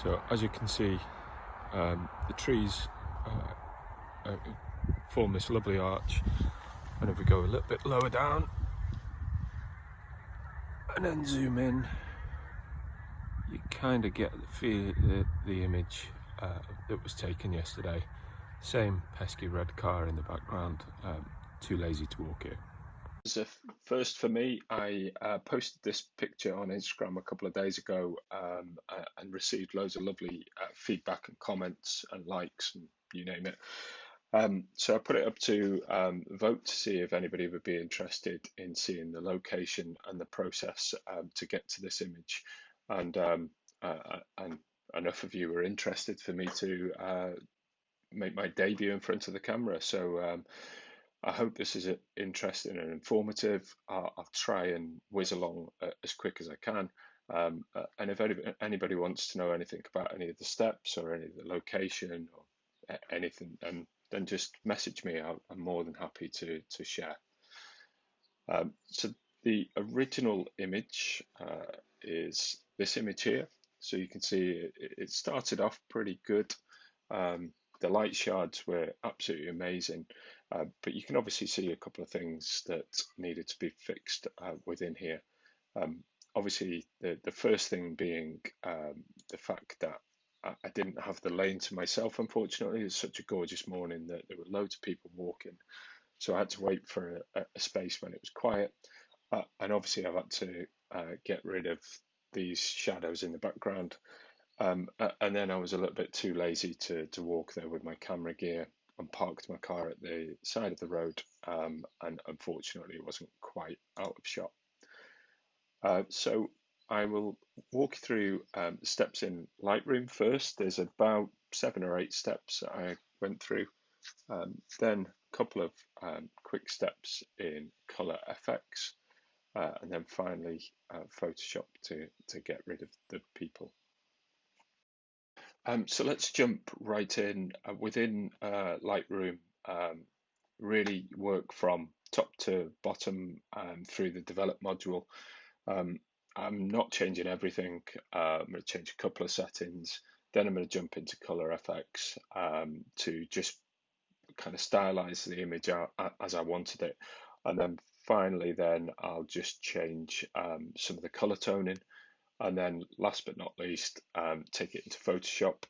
So as you can see, the trees form this lovely arch, and if we go a little bit lower down and then zoom in, you kind of get the image that was taken yesterday. Same pesky red car in the background, too lazy to walk here. As a first for me, I posted this picture on Instagram a couple of days ago and received loads of lovely feedback and comments and likes and you name it. So I put it up to vote to see if anybody would be interested in seeing the location and the process to get to this image, and enough of you were interested for me to make my debut in front of the camera. So I hope this is interesting and informative. I'll try and whiz along as quick as I can. And if anybody wants to know anything about any of the steps or any of the location or anything, then just message me. I'm more than happy to share. So the original image is this image here. So you can see it started off pretty good. The light shards were absolutely amazing, but you can obviously see a couple of things that needed to be fixed within here. Obviously, the first thing being the fact that I didn't have the lane to myself, unfortunately. It was such a gorgeous morning that there were loads of people walking, so I had to wait for a space when it was quiet. And obviously, I've had to get rid of these shadows in the background. And then I was a little bit too lazy to walk there with my camera gear and parked my car at the side of the road. And unfortunately, it wasn't quite out of shot. So I will walk you through the steps in Lightroom first. There's about 7 or 8 steps I went through. Then a couple of quick steps in Color FX. And then finally Photoshop to get rid of the people. So let's jump right in. Within Lightroom, really work from top to bottom through the develop module. I'm not changing everything. I'm going to change a couple of settings. Then I'm going to jump into Color FX to just kind of stylize the image out as I wanted it. And then finally, then I'll just change some of the color toning. And then last but not least, take it into Photoshop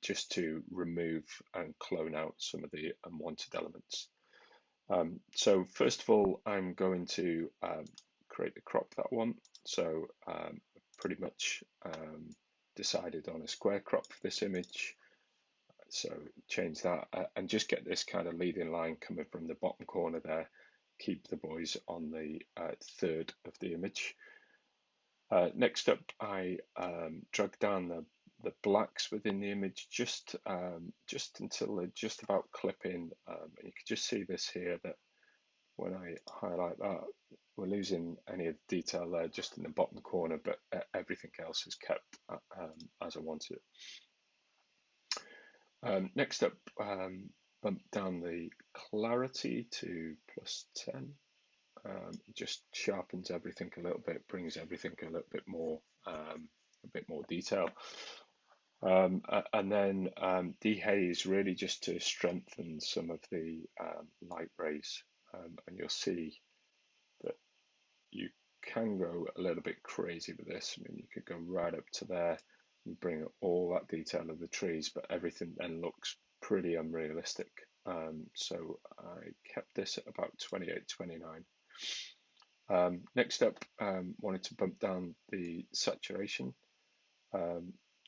just to remove and clone out some of the unwanted elements. So first of all, I'm going to create the crop that I want. So pretty much decided on a square crop for this image. So change that and just get this kind of leading line coming from the bottom corner there. Keep the boys on the third of the image. Next up, I drag down the blacks within the image just until they're just about clipping, and you can just see this here that when I highlight that, we're losing any of the detail there just in the bottom corner, but everything else is kept as I wanted it. Next up, bump down the clarity to +10. Just sharpens everything a little bit, brings everything a little bit more detail. And then dehaze really just to strengthen some of the light rays, and you'll see that you can go a little bit crazy with this. I mean, you could go right up to there and bring up all that detail of the trees, but everything then looks pretty unrealistic. So I kept this at about 28, 29. Next up, wanted to bump down the saturation.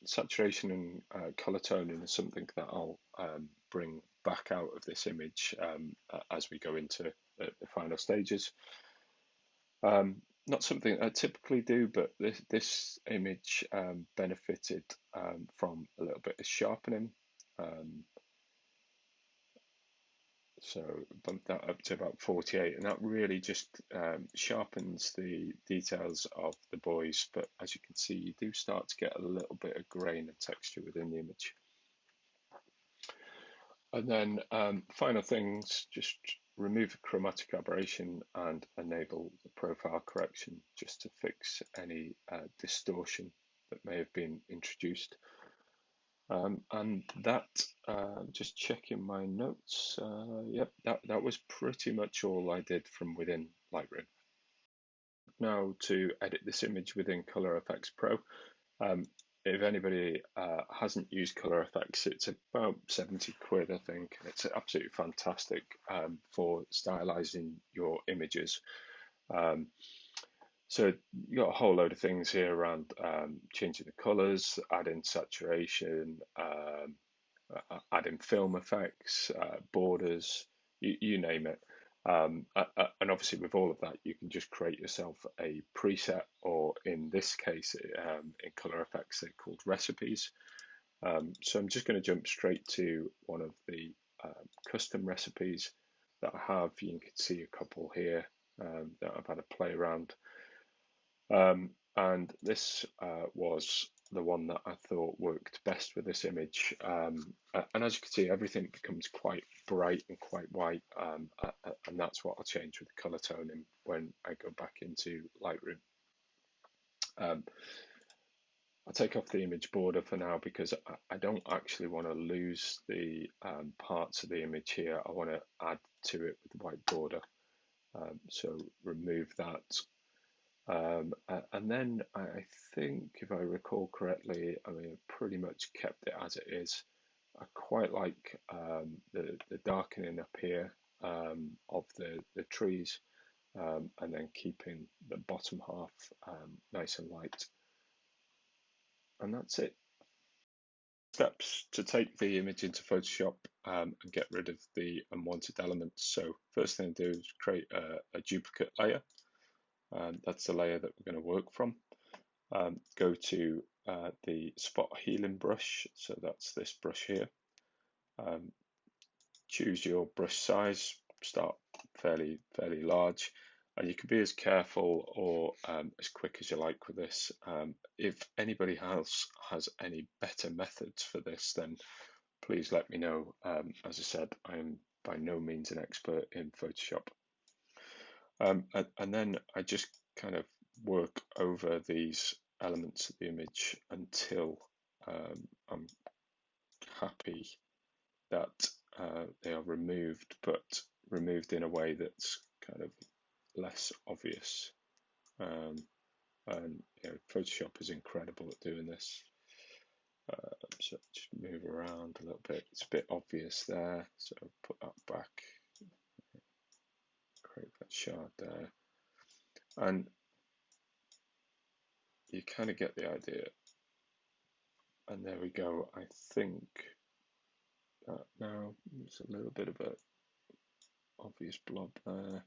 Saturation and color toning is something that I'll bring back out of this image as we go into the final stages. Not something I typically do, but this image benefited from a little bit of sharpening. So bump that up to about 48, and that really just sharpens the details of the boys. But as you can see, you do start to get a little bit of grain and texture within the image. And then final things, just remove the chromatic aberration and enable the profile correction just to fix any distortion that may have been introduced. And that, just checking my notes, yep, that was pretty much all I did from within Lightroom. Now to edit this image within Color Effects Pro. Um, if anybody hasn't used Color Effects, it's about 70 quid, I think. It's absolutely fantastic for stylizing your images. Um, so you got a whole load of things here around changing the colors, adding saturation, adding film effects, borders, you name it. And obviously, with all of that, you can just create yourself a preset, or in this case, in Color Effects, they're called recipes. So I'm just going to jump straight to one of the custom recipes that I have. You can see a couple here that I've had a play around. And this was the one that I thought worked best with this image. And as you can see, everything becomes quite bright and quite white, and that's what I'll change with the color toning when I go back into Lightroom. I'll take off the image border for now because I don't actually want to lose the parts of the image here. I want to add to it with the white border. So remove that. And then I think, if I recall correctly, I mean, I pretty much kept it as it is. I quite like the darkening up here of the trees, and then keeping the bottom half nice and light. And that's it. Steps to take the image into Photoshop and get rid of the unwanted elements. So first thing to do is create a duplicate layer. That's the layer that we're going to work from. Go to the spot healing brush, so that's this brush here. Choose your brush size, start fairly large, and you can be as careful or as quick as you like with this. If anybody else has any better methods for this, then please let me know. As I said, I'm by no means an expert in Photoshop. And then I just kind of work over these elements of the image until I'm happy that they are removed, but removed in a way that's kind of less obvious. And Photoshop is incredible at doing this. So just move around a little bit. It's a bit obvious there, so put that back, create that shard there, and you kind of get the idea. And there we go. I think that now there's a little bit of a obvious blob there.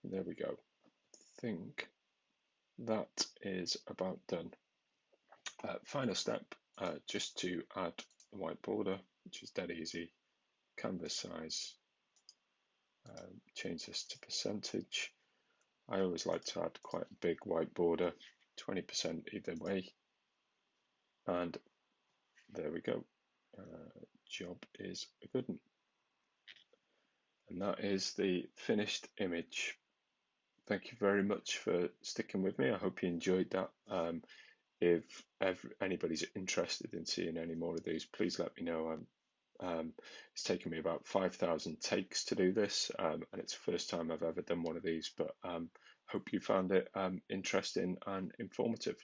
There we go. I think that is about done. Final step, just to add the white border, which is dead easy. Canvas size, change this to percentage. I always like to add quite a big white border, 20% either way. And there we go. Job is a good one. And that is the finished image. Thank you very much for sticking with me. I hope you enjoyed that. If anybody's interested in seeing any more of these, please let me know. It's taken me about 5,000 takes to do this, and it's the first time I've ever done one of these, but hope you found it interesting and informative.